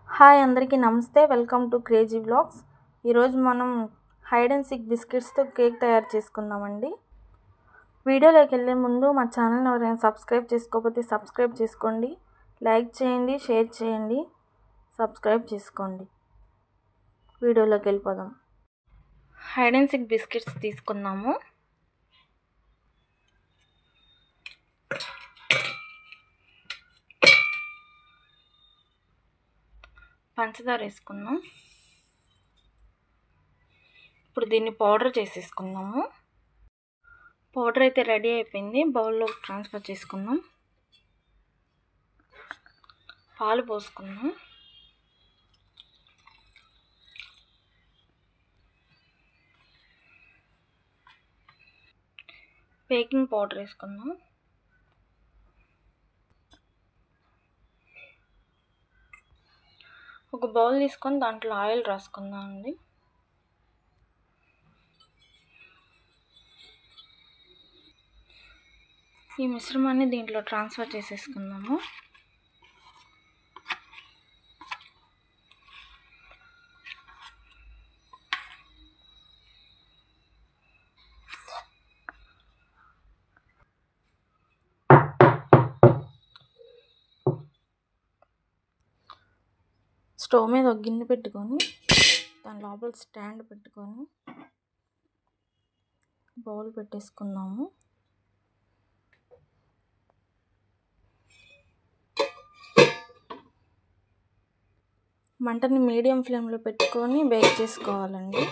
Hi అందరికీ నమస్తే. Welcome to crazy vlogs. ఈరోజు మనం హైడ్ అండ్ సీక్ బిస్కెట్స్తో కేక్ తయారు చేసుకుందామండి. వీడియోలోకి వెళ్ళే ముందు మా ఛానల్ని ఎవరైనా సబ్స్క్రైబ్ చేసుకోకపోతే సబ్స్క్రైబ్ చేసుకోండి, లైక్ చేయండి, షేర్ చేయండి, సబ్స్క్రైబ్ చేసుకోండి. వీడియోలోకి వెళ్ళిపోదాం. హైడ్ అండ్ సీక్ బిస్కెట్స్ తీసుకున్నాము. పంచదార వేసుకున్నాం. ఇప్పుడు దీన్ని పౌడర్ చేసేసుకుందాము. పౌడర్ అయితే రెడీ అయిపోయింది. బౌల్లో ట్రాన్స్ఫర్ చేసుకుందాం. పాలు పోసుకుందాం. బేకింగ్ పౌడర్ వేసుకుందాం. ఒక బౌల్ తీసుకొని దాంట్లో ఆయిల్ రాసుకుందాం అండి. ఈ మిశ్రమాన్ని దీంట్లో ట్రాన్స్ఫర్ చేసేసుకుందాము. స్టవ్ మీద ఒక గిన్నె పెట్టుకొని దాని లోపల స్టాండ్ పెట్టుకొని బౌల్ పెట్టేసుకుందాము. మంటని మీడియం ఫ్లేమ్లో పెట్టుకొని బేక్ చేసుకోవాలండి.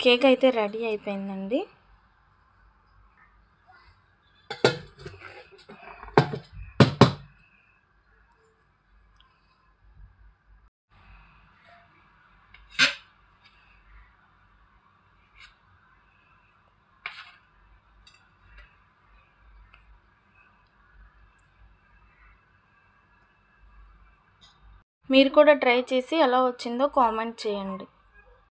కేక్ అయితే రెడీ అయిపోయిందండి. మీరు కూడా ట్రై చేసి ఎలా వచ్చిందో కామెంట్ చేయండి.